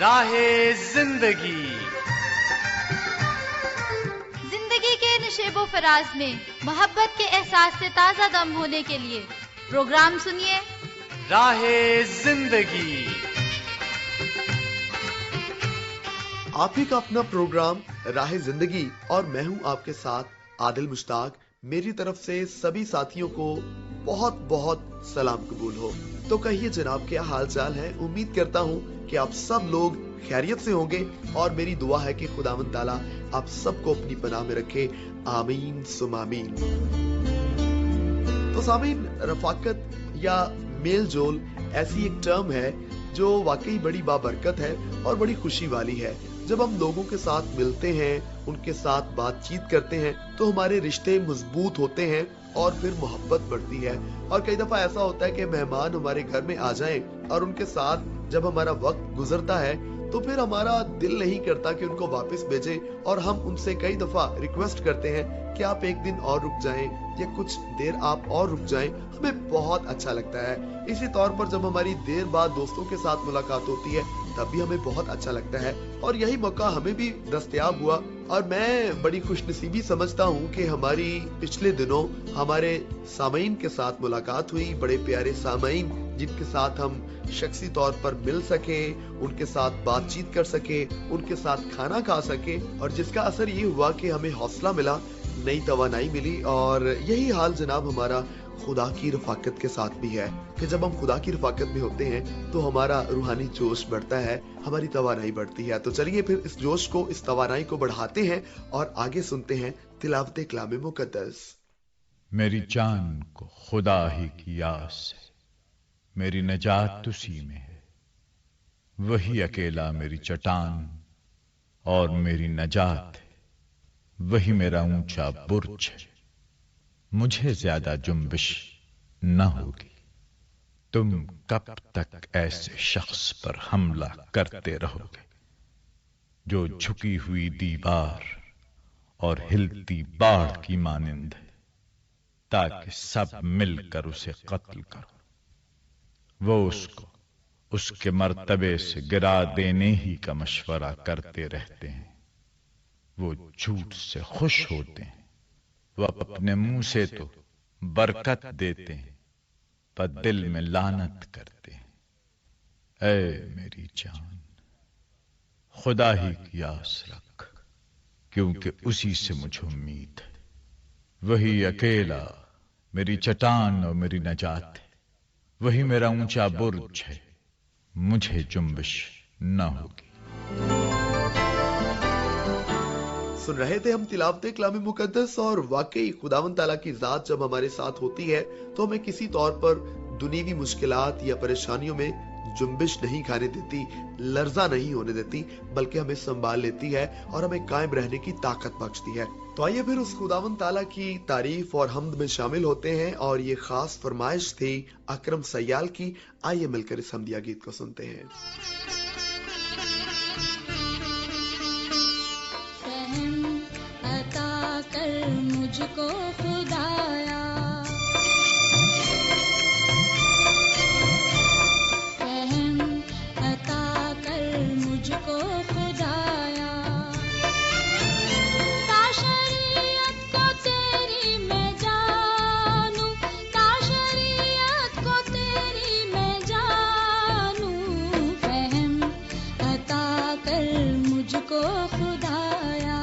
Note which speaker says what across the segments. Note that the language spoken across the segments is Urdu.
Speaker 1: راہ زندگی
Speaker 2: زندگی کے نشیب و فراز میں محبت کے احساس سے تازہ دم ہونے کے لیے پروگرام سنیے
Speaker 1: راہ زندگی۔
Speaker 3: آپ ہی کا اپنا پروگرام راہ زندگی اور میں ہوں آپ کے ساتھ عادل مشتاق۔ میری طرف سے سبھی ساتھیوں کو بہت بہت سلام قبول ہو۔ تو کہیے جناب، کیا حال چال ہے؟ امید کرتا ہوں کہ آپ سب لوگ خیریت سے ہوں گے اور میری دعا ہے کہ خداوند تعالیٰ آپ سب کو اپنی پناہ میں رکھے، آمین ثم آمین۔ تو سامعین، رفاقت یا میل جول ایسی ایک ٹرم ہے جو واقعی بڑی بابرکت ہے اور بڑی خوشی والی ہے۔ جب ہم لوگوں کے ساتھ ملتے ہیں، ان کے ساتھ بات چیت کرتے ہیں تو ہمارے رشتے مضبوط ہوتے ہیں اور پھر محبت بڑھتی ہے۔ اور کئی دفعہ ایسا ہوتا ہے کہ مہمان ہمارے گھر میں آ جائیں اور ان کے ساتھ جب ہمارا وقت گزرتا ہے تو پھر ہمارا دل نہیں کرتا کہ ان کو واپس بھیجیں، اور ہم ان سے کئی دفعہ ریکویسٹ کرتے ہیں کہ آپ ایک دن اور رک جائیں یا کچھ دیر آپ اور رک جائیں۔ ہمیں بہت اچھا لگتا ہے۔ اسی طور پر جب ہماری دیر بعد دوستوں کے ساتھ ملاقات ہوتی ہے تب بھی ہمیں بہت اچھا لگتا ہے، اور یہی موقع ہمیں بھی دستیاب ہوا۔ اور میں بڑی خوش نصیبی سمجھتا ہوں کہ ہماری پچھلے دنوں ہمارے سامعین کے ساتھ ملاقات ہوئی، بڑے پیارے سامعین جن کے ساتھ ہم شخصی طور پر مل سکے، ان کے ساتھ بات چیت کر سکے، ان کے ساتھ کھانا کھا سکے، اور جس کا اثر یہ ہوا کہ ہمیں حوصلہ ملا، نئی توانائی ملی۔ اور یہی حال جناب ہمارا خدا کی رفاقت کے ساتھ بھی ہے کہ جب ہم خدا کی رفاقت میں ہوتے ہیں تو ہمارا روحانی جوش بڑھتا ہے، ہماری توانائی بڑھتی ہے۔ تو چلیے پھر اس جوش کو، اس توانائی کو بڑھاتے ہیں اور آگے سنتے ہیں تلاوت کلام مقدس۔
Speaker 4: میری جان کو خدا ہی کی آس ہے، میری نجات اسی میں ہے، وہی اکیلا میری چٹان اور میری نجات ہے، وہی میرا اونچا برج ہے، مجھے زیادہ جنبش نہ ہوگی۔ تم کب تک ایسے شخص پر حملہ کرتے رہو گے جو جھکی ہوئی دیوار اور ہلتی باڑھ کی مانند ہے، تاکہ سب مل کر اسے قتل کرو۔ وہ اس کو اس کے مرتبے سے گرا دینے ہی کا مشورہ کرتے رہتے ہیں۔ وہ جھوٹ سے خوش ہوتے ہیں، وہ اپنے منہ سے تو برکت دیتے ہیں پر دل میں لعنت کرتے ہیں۔ اے میری جان، خدا ہی کی آس رکھ، کیونکہ اسی سے مجھے امید ہے، وہی اکیلا میری چٹان اور میری نجات ہے، وہی میرا اونچا برج ہے، مجھے جنبش نہ ہوگی۔
Speaker 3: سن رہے تھے ہم تلاوت کلام مقدس، اور واقعی خداوند تعالیٰ کی ذات جب ہمارے ساتھ ہوتی ہے تو ہمیں کسی طور پر دنیوی مشکلات یا پریشانیوں میں جنبش نہیں کھانے دیتی، لرزہ نہیں ہونے دیتی، بلکہ ہمیں سنبھال لیتی ہے اور ہمیں قائم رہنے کی طاقت بخشتی ہے۔ تو آئیے پھر اس خداوند تعالیٰ کی تعریف اور حمد میں شامل ہوتے ہیں، اور یہ خاص فرمائش تھی اکرم سیال کی۔ آئیے مل کر اس حمدیہ گیت کو سنتے ہیں۔
Speaker 5: مجھ کو خدایا فہم عطا کر، مجھ کو خدایا، تا شریعت کو تیری میں جانوں، تا شریعت کو تیری میں جانوں، فہم عطا کر مجھ کو خدایا۔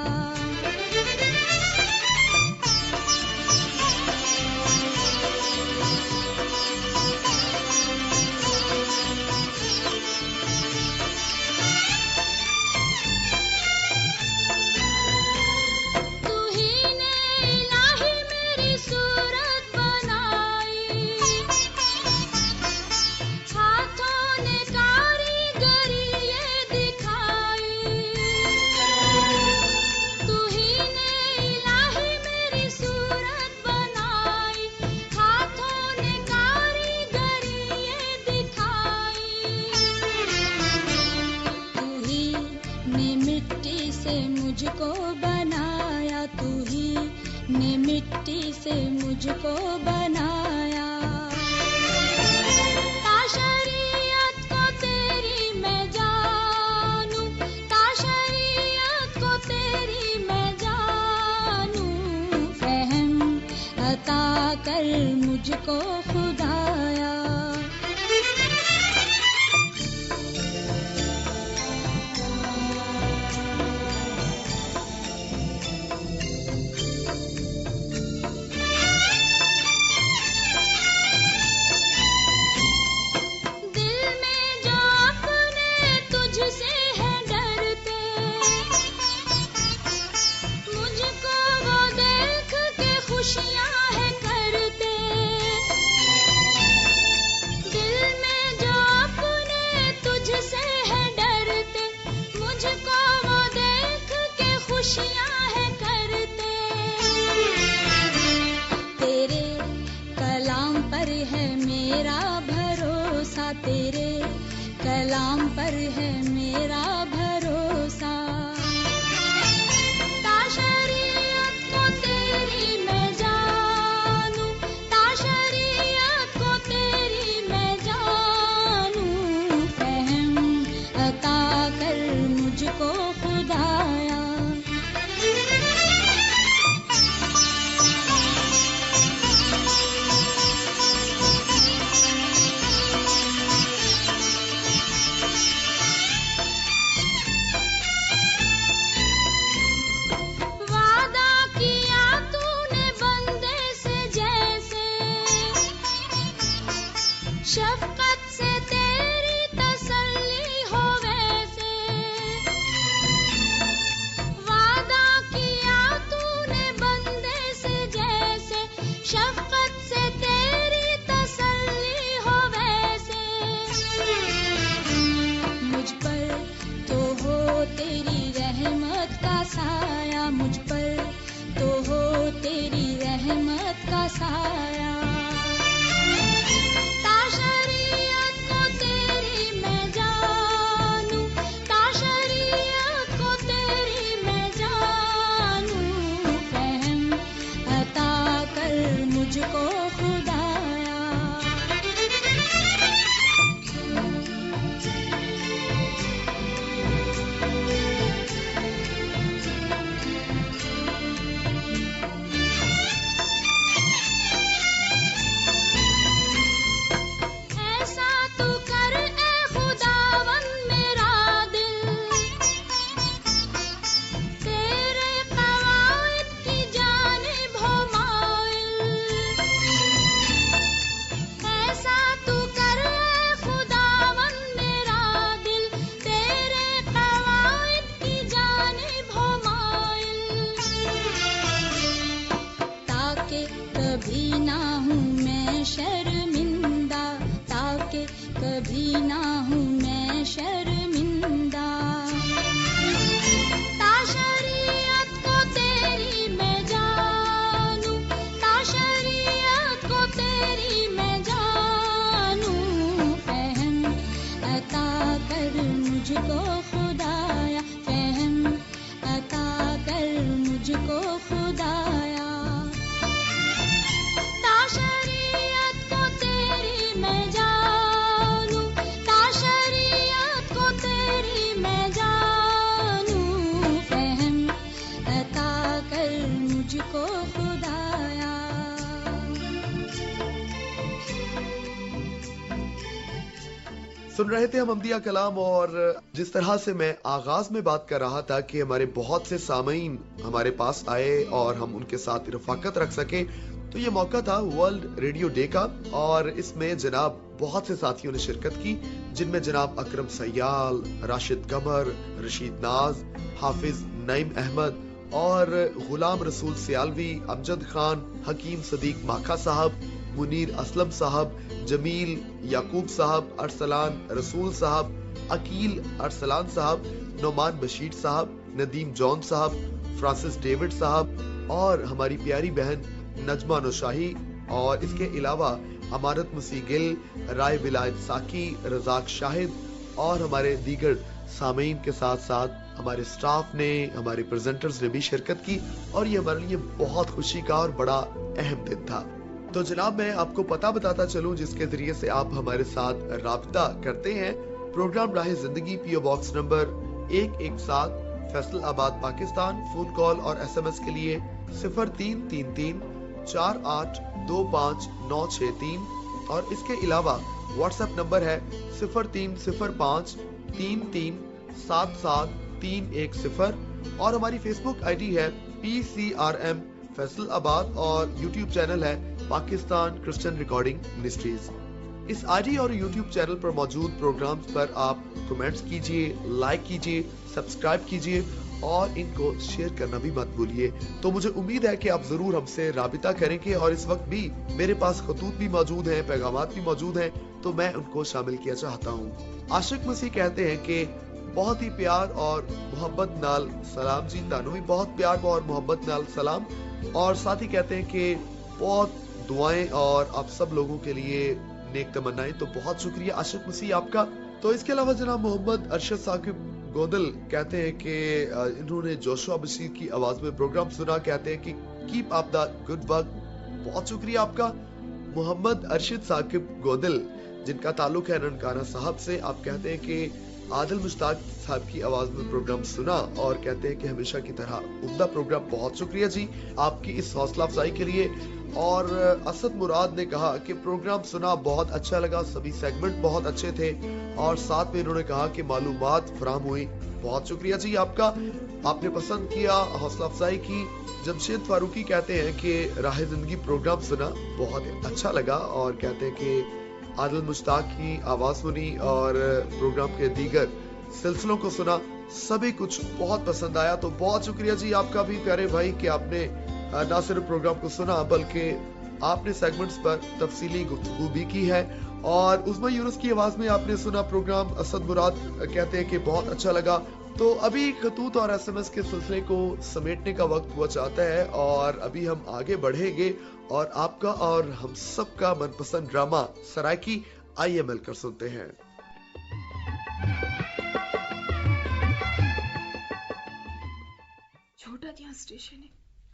Speaker 5: مجھ کو بنایا، تو ہی نے مٹی سے مجھ کو بنایا، تا شریعت کو تیری میں جانوں، مجھ کو خدایا. تیرے کلام پر ہے میرا بھروسہ. تا شریعت کو تیری میں جانوں، تا شریعت کو تیری میں جانوں، فہم عطا کر مجھ کو خدایا. شفقت سے تیری تسلی ہو ویسے، وعدہ کیا تو نے بندے سے جیسے، شفقت سے تیری تسلی ہو ویسے. مجھ پر تو ہو تیری رحمت کا سایہ، مجھ پر تو ہو تیری رحمت کا سایہ. کبھی نہ ہوں میں شرمندہ، تاکہ کبھی نہ ہوں میں شرمندہ. تا شریعت کو تیری میں جانوں، تا شریعت کو تیری میں جانوں، فہم عطا کر مجھ کو خدایا، فہم عطا کر مجھ کو خدایا.
Speaker 3: سن رہے تھے ہم احمدیہ کلام، اور جس طرح سے میں آغاز میں بات کر رہا تھا کہ ہمارے بہت سے سامعین ہمارے پاس آئے اور ہم ان کے ساتھ رفاقت رکھ سکے، تو یہ موقع تھا ورلڈ ریڈیو ڈے کا، اور اس میں جناب بہت سے ساتھیوں نے شرکت کی، جن میں جناب اکرم سیال، راشد قمر، رشید ناز، حافظ نعیم احمد اور غلام رسول سیالوی، امجد خان، حکیم صدیق ماکھا صاحب، منیر اسلم صاحب، جمیل یعقوب صاحب، ارسلان رسول صاحب، عقیل ارسلان صاحب، نعمان بشیر صاحب، ندیم جون صاحب، فرانسس ڈیوڈ صاحب، اور ہماری پیاری بہن نجمہ نوشاہی، اور اس کے علاوہ امانت مسیح گل، رائے ولایت ساکی، رزاق شاہد اور ہمارے دیگر سامعین کے ساتھ ساتھ ہمارے سٹاف نے، ہمارے پریزنٹرز نے بھی شرکت کی، اور یہ ہمارے لیے بہت خوشی کا اور بڑا اہم دن تھا. تو جناب میں آپ کو پتہ بتاتا چلوں جس کے ذریعے سے آپ ہمارے ساتھ رابطہ کرتے ہیں. پروگرام راہ زندگی، پی او باکس نمبر 117 فیصل آباد پاکستان. فون کال اور ایس ایم ایس کے لیے 0333 48 259663 اور اس کے علاوہ واٹس ایپ نمبر ہے 0305337737 اور ہماری فیس بک آئی ڈی ہے PCRM فیصل آباد اور یوٹیوب چینل ہے پاکستان کرسچن ریکارڈنگ منسٹریز. اس آئی ڈی اور یوٹیوب چینل پر موجود پروگرامز پر آپ کمنٹس کیجئے, لائک کیجئے, سبسکرائب کیجئے اور ان کو شیئر کرنا بھی مت بھولیے. تو مجھے امید ہے کہ آپ ضرور ہم سے رابطہ کریں گے اور اس وقت بھی میرے پاس خطوط بھی موجود ہیں, پیغامات بھی موجود ہیں, تو میں ان کو شامل کیا چاہتا ہوں. عاشق مسیح کہتے ہیں کہ بہت ہی پیار اور محبت نال سلام جی, تانوں بھی بہت پیار اور محبت نال سلام, اور ساتھ ہی کہتے ہیں کہ بہت دعائیں اور آپ سب لوگوں کے لیے نیک تمنائیں. تو بہت شکریہ عاشق مسیح آپ کا. تو اس کے علاوہ جناب محمد ارشد ثاقب گودل کہتے ہیں کہ انہوں نے جوشوا بشیر کی آواز میں پروگرام سنا, کہتے ہیں کہ keep up the good work. بہت شکریہ آپ کا محمد ارشد ثاقب گودل, جن کا تعلق ہے ننکانہ صاحب سے. آپ کہتے ہیں کہ عادل مشتاق صاحب کی آواز میں پروگرام سنا اور کہتے ہیں کہ ہمیشہ کی طرح عمدہ پروگرام. بہت شکریہ جی آپ کی اس حوصلہ افزائی کے لیے. اور اسد مراد نے کہا کہ پروگرام سنا, بہت اچھا لگا, سبھی سیگمنٹ بہت اچھے تھے اور ساتھ میں انہوں نے کہا کہ معلومات فراہم ہوئی. بہت شکریہ جی آپ کا, آپ نے پسند کیا, حوصلہ افزائی کی. جمشید فاروقی کہتے ہیں کہ راہ زندگی پروگرام سنا, بہت اچھا لگا اور کہتے ہیں کہ عادل مشتاق کی آواز سنی اور پروگرام کے دیگر سلسلوں کو سنا, سبھی کچھ بہت پسند آیا. تو بہت شکریہ جی آپ کا بھی پیارے بھائی کہ آپ نے نہ صرف پروگرام کو سنا بلکہ آپ نے سیگمنٹس پر تفصیلی گفتگو بھی کی ہے. اور عظمی یونس کی آواز میں آپ نے سنا پروگرام. اسد مراد کہتے ہیں کہ بہت اچھا لگا. تو ابھی خطوط اور SMS کے سلسلے کو سمیٹنے کا وقت ہوا چاہتا ہے اور ابھی ہم آگے بڑھیں گے اور آپ کا اور ہم سب کا من پسند ڈرامہ سرائکی آئیے مل کر سنتے ہیں.
Speaker 6: چھوٹا جہاں اسٹیشن ہے,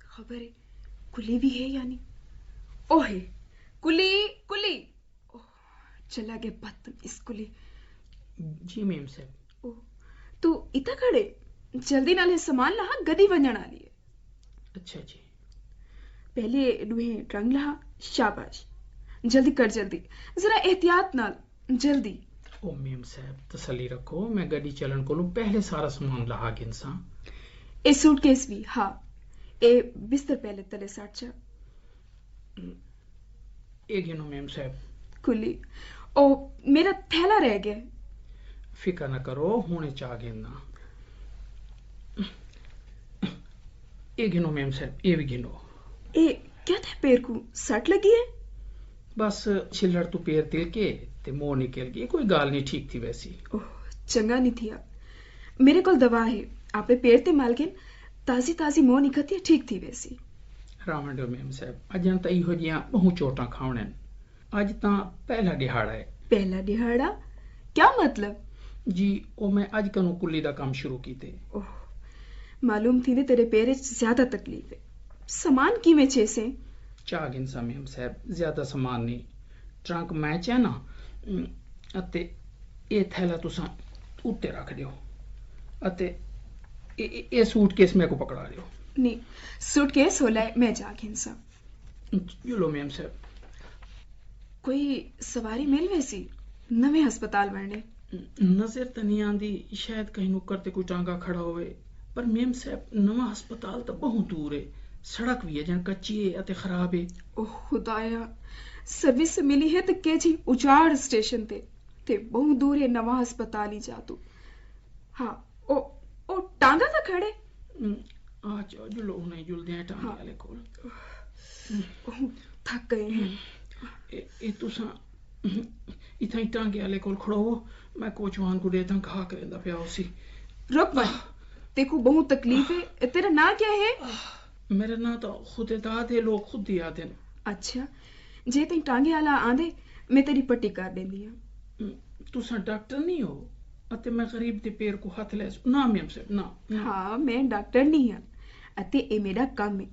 Speaker 6: خبر ہے کلی بھی ہے یعنی اوہ کلی کلی چلا گیا بدتمیز کلی.
Speaker 7: جی میم صاحب.
Speaker 6: تو اتنا کھڑے جلدی نالے سامان لہا, گدی ونجن آلی ہے.
Speaker 7: اچھا جی.
Speaker 6: پہلے دوہیں ٹرنگ لہا, شاباش جلدی کر, جلدی ذرا احتیاط نال جلدی.
Speaker 7: او میم صاحب تسلی رکھو, میں گڈی چلن کو پہلے سارا سامان لہا گنسا.
Speaker 6: اے سوٹ کیس بھی, ہاں اے بستر پہلے تلے ساٹ چا.
Speaker 7: ایک گنو میم صاحب.
Speaker 6: کلی او میرا تھیلا رہ گیا.
Speaker 7: فکر نہ کرو, ہونے چاہ گنا. ایک گنو میم صاحب, یہ بھی گنو.
Speaker 6: اے کیا تھا, پیر کو سٹ لگی ہے؟
Speaker 7: بس چھلڑ تو پیر تل کے تے منہ نکل گئی, کوئی گال نہیں ٹھیک تھی ویسی.
Speaker 6: اوہ چنگا نہیں تھی. میرے کول دوا ہے, آپ پیر تے مال کے تازی تازی منہ نکلتی ہے, ٹھیک تھی ویسی.
Speaker 7: راونڈو میم صاحب, اجن تا ایہو جیاں بہت چوٹاں کھاونے. اج تاں پہلا دہاڑا ہے.
Speaker 6: پہلا دہاڑا کیا مطلب؟
Speaker 7: جی او میں اج کنو کلی دا کام شروع کیتے.
Speaker 6: اوہ معلوم تھی تیرے پیر زیادہ تکلیف ہے. سامان کی میں چیسے
Speaker 7: چاہ گنسا میم صاحب, زیادہ سامان نہیں. ٹرنک میں چاہنا اتے اے تھیلا تساں اوتے رکھ دیو اتے اے سوٹ کیس میں کو پکڑا دیو.
Speaker 6: نہیں سوٹ کیس ہو لائے, میں جا گھنسا.
Speaker 7: چلو میم صاحب.
Speaker 6: کوئی سواری مل ویسی نویں ہسپتال ورنے؟
Speaker 7: نظر تو نہیں آندی, شاید کہیں نکر تے کوئی ٹانگا کھڑا ہوئے, پر میم صاحب نواں ہسپتال تو بہت دور ہے, سڑک بھی ہے جن کچی ہے اتے خراب ہے.
Speaker 6: اوہ خدایا, سروس سے ملی ہے تو کہ جی اچاڑ اسٹیشن تے بہت دور ہے نواں ہسپتال ہی جا تو. ہاں او ٹانگا تھا کھڑے.
Speaker 7: آج جلو نہیں جلدے ہیں ٹانگے والے کول.
Speaker 6: تھک گئے ہیں.
Speaker 7: اے تساں اتنا ہی ٹانگے والے کول کھڑو ہو, میں کوچوان کو دیتا کھا کریندا پیا اسی.
Speaker 6: رک بھائی, دیکھو بہت تکلیف ہے. تیرا نام کیا ہے؟
Speaker 7: میرا نام تو خود داد ہے, لوگ خود ہی آتے ہیں.
Speaker 6: اچھا جے تیں ٹانگے والا آندے میں تیری پٹی کر دیندی ہاں.
Speaker 7: تساں ڈاکٹر نہیں ہو اتے میں غریب دے پیر کو ہاتھ لے نا میم صاحب نا.
Speaker 6: ہاں میں ڈاکٹر نہیں ہاں اتے اے میرا کام ہے.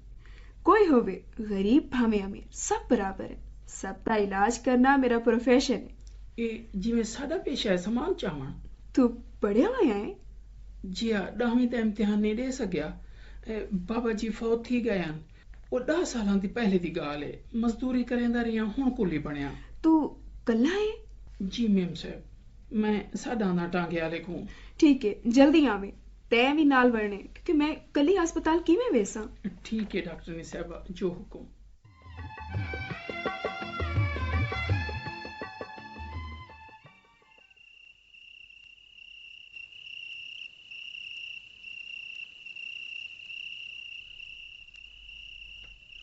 Speaker 6: کوئی ہوئے غریب بھاویں امیر سب برابر ہے, سب کا علاج کرنا میرا پروفیشن ہے.
Speaker 7: اے جی میں سادہ پیشہ ہے, سامان چاہواں.
Speaker 6: تو پڑھے ہوئے ہیں؟
Speaker 7: جی ہاں, 10ویں تے امتحان نہیں دے سکیا, بابا جی فوت تھی گیا. ਉਹ 10 ਸਾਲਾਂ ਦੀ ਪਹਿਲੇ ਦੀ ਗੱਲ ਹੈ, ਮਜ਼ਦੂਰੀ ਕਰੇਂਦਾ ਰਿਹਾ, ਹੁਣ ਕੁਲੀ ਬਣਿਆ।
Speaker 6: ਤੂੰ ਕੱਲਾ ਹੈ?
Speaker 7: ਜੀ ਮੈਮ ਸਾਹਿਬ, ਮੈਂ ਸਾਡਾ ਨਾ ਟਾਂਗੇ ਵਾਲੇ ਕੋ।
Speaker 6: ਠੀਕ ਹੈ, ਜਲਦੀ ਆਵੇਂ, ਤੈਂ ਵੀ ਨਾਲ ਵਰਨੇ, ਕਿਉਂਕਿ ਮੈਂ ਕੱਲੀ ਹਸਪਤਾਲ ਕਿਵੇਂ ਵੇਸਾਂ?
Speaker 7: ਠੀਕ ਹੈ ਡਾਕਟਰਨੀ ਸਾਹਿਬਾ, ਜੋ ਹੁਕਮ।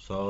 Speaker 8: 100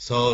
Speaker 8: 100